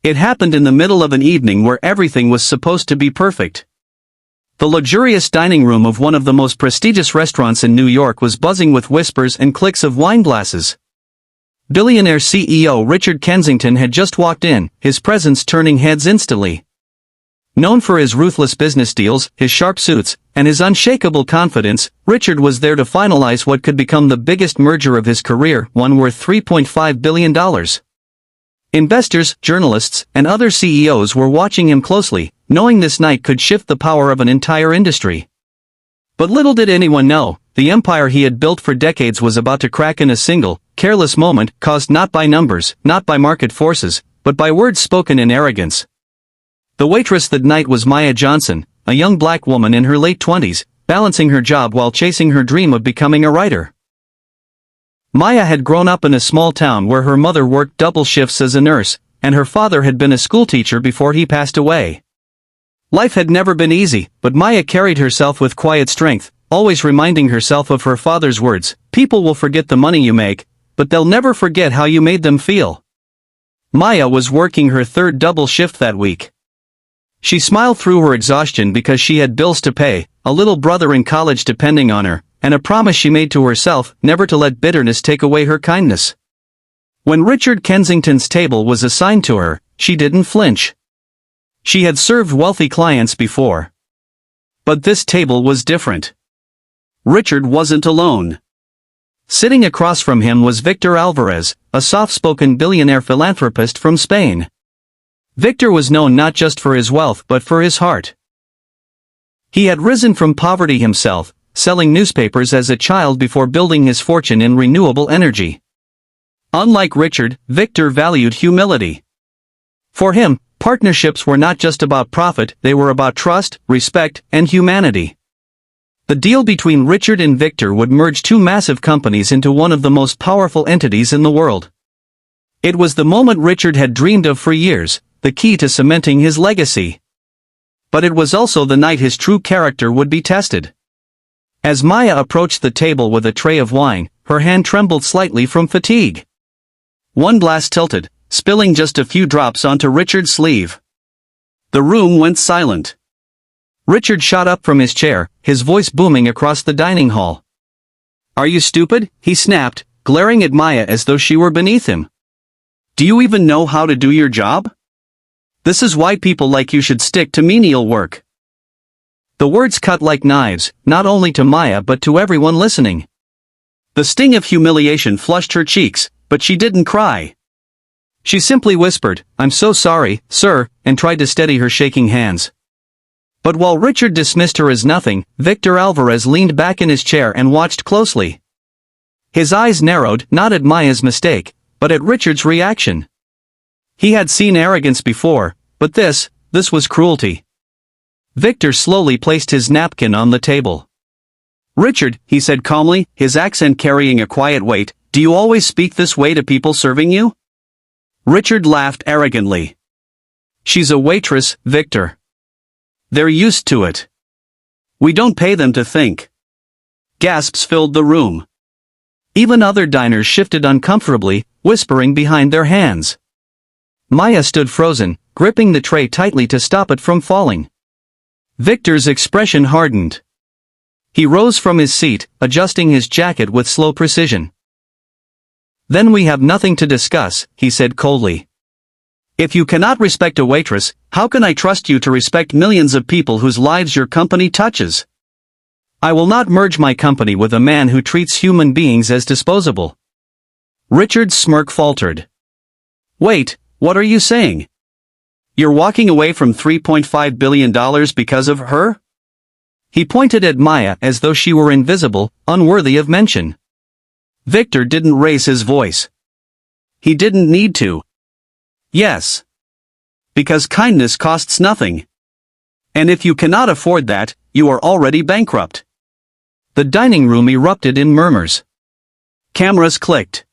It happened in the middle of an evening where everything was supposed to be perfect. The luxurious dining room of one of the most prestigious restaurants in New York was buzzing with whispers and clicks of wine glasses. Billionaire CEO Richard Kensington had just walked in, his presence turning heads instantly. Known for his ruthless business deals, his sharp suits, and his unshakable confidence, Richard was there to finalize what could become the biggest merger of his career, one worth $3.5 billion. Investors, journalists, and other CEOs were watching him closely, knowing this night could shift the power of an entire industry. But little did anyone know, the empire he had built for decades was about to crack in a single, careless moment, caused not by numbers, not by market forces, but by words spoken in arrogance. The waitress that night was Maya Johnson, a young black woman in her late 20s, balancing her job while chasing her dream of becoming a writer. Maya had grown up in a small town where her mother worked double shifts as a nurse, and her father had been a schoolteacher before he passed away. Life had never been easy, but Maya carried herself with quiet strength, always reminding herself of her father's words, "People will forget the money you make, but they'll never forget how you made them feel." Maya was working her third double shift that week. She smiled through her exhaustion because she had bills to pay, a little brother in college depending on her, and a promise she made to herself never to let bitterness take away her kindness. When Richard Kensington's table was assigned to her, she didn't flinch. She had served wealthy clients before. But this table was different. Richard wasn't alone. Sitting across from him was Victor Alvarez, a soft-spoken billionaire philanthropist from Spain. Victor was known not just for his wealth but for his heart. He had risen from poverty himself, selling newspapers as a child before building his fortune in renewable energy. Unlike Richard, Victor valued humility. For him, partnerships were not just about profit, they were about trust, respect, and humanity. The deal between Richard and Victor would merge two massive companies into one of the most powerful entities in the world. It was the moment Richard had dreamed of for years, the key to cementing his legacy. But it was also the night his true character would be tested. As Maya approached the table with a tray of wine, her hand trembled slightly from fatigue. One glass tilted, spilling just a few drops onto Richard's sleeve. The room went silent. Richard shot up from his chair, his voice booming across the dining hall. "Are you stupid?" he snapped, glaring at Maya as though she were beneath him. "Do you even know how to do your job? This is why people like you should stick to menial work." The words cut like knives, not only to Maya but to everyone listening. The sting of humiliation flushed her cheeks, but she didn't cry. She simply whispered, "I'm so sorry, sir," and tried to steady her shaking hands. But while Richard dismissed her as nothing, Victor Alvarez leaned back in his chair and watched closely. His eyes narrowed, not at Maya's mistake, but at Richard's reaction. He had seen arrogance before, but this was cruelty. Victor slowly placed his napkin on the table. "Richard," he said calmly, his accent carrying a quiet weight, "do you always speak this way to people serving you?" Richard laughed arrogantly. "She's a waitress, Victor. They're used to it. We don't pay them to think." Gasps filled the room. Even other diners shifted uncomfortably, whispering behind their hands. Maya stood frozen, gripping the tray tightly to stop it from falling. Victor's expression hardened. He rose from his seat, adjusting his jacket with slow precision. "Then we have nothing to discuss," he said coldly. "If you cannot respect a waitress, how can I trust you to respect millions of people whose lives your company touches? I will not merge my company with a man who treats human beings as disposable." Richard's smirk faltered. "Wait, what are you saying? You're walking away from $3.5 billion because of her?" He pointed at Maya as though she were invisible, unworthy of mention. Victor didn't raise his voice. He didn't need to. "Yes. Because kindness costs nothing. And if you cannot afford that, you are already bankrupt." The dining room erupted in murmurs. Cameras clicked.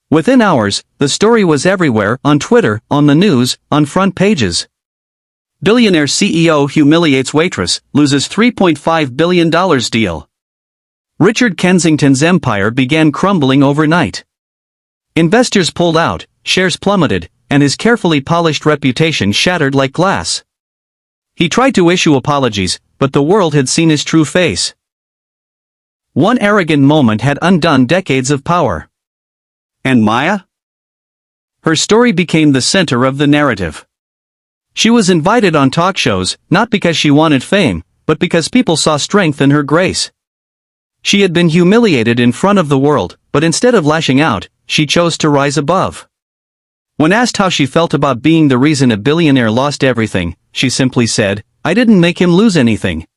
Within hours, the story was everywhere, on Twitter, on the news, on front pages. Billionaire CEO humiliates waitress, loses $3.5 billion deal. Richard Kensington's empire began crumbling overnight. Investors pulled out, shares plummeted, and his carefully polished reputation shattered like glass. He tried to issue apologies, but the world had seen his true face. One arrogant moment had undone decades of power. And Maya? Her story became the center of the narrative. She was invited on talk shows, not because she wanted fame, but because people saw strength in her grace. She had been humiliated in front of the world, but instead of lashing out, she chose to rise above. When asked how she felt about being the reason a billionaire lost everything, she simply said, "I didn't make him lose anything.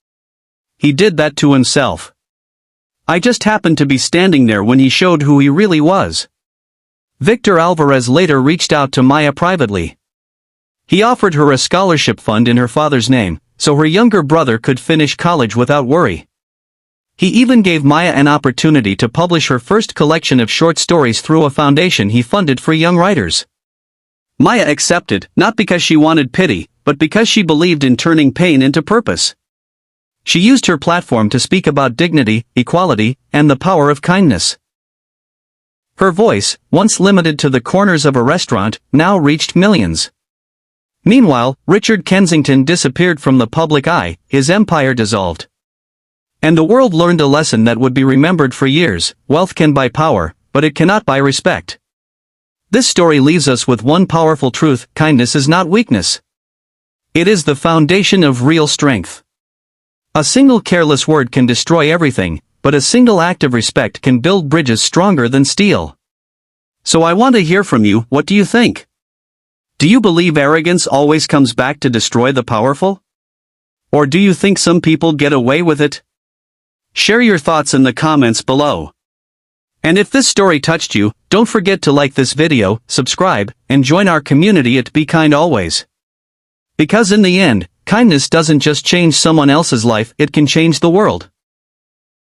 He did that to himself. I just happened to be standing there when he showed who he really was." Victor Alvarez later reached out to Maya privately. He offered her a scholarship fund in her father's name, so her younger brother could finish college without worry. He even gave Maya an opportunity to publish her first collection of short stories through a foundation he funded for young writers. Maya accepted, not because she wanted pity, but because she believed in turning pain into purpose. She used her platform to speak about dignity, equality, and the power of kindness. Her voice, once limited to the corners of a restaurant, now reached millions. Meanwhile, Richard Kensington disappeared from the public eye, his empire dissolved. And the world learned a lesson that would be remembered for years: wealth can buy power, but it cannot buy respect. This story leaves us with one powerful truth: kindness is not weakness. It is the foundation of real strength. A single careless word can destroy everything, but a single act of respect can build bridges stronger than steel. So I want to hear from you. What do you think? Do you believe arrogance always comes back to destroy the powerful? Or do you think some people get away with it? Share your thoughts in the comments below. And if this story touched you, don't forget to like this video, subscribe, and join our community at Be Kind Always. Because in the end, kindness doesn't just change someone else's life, it can change the world.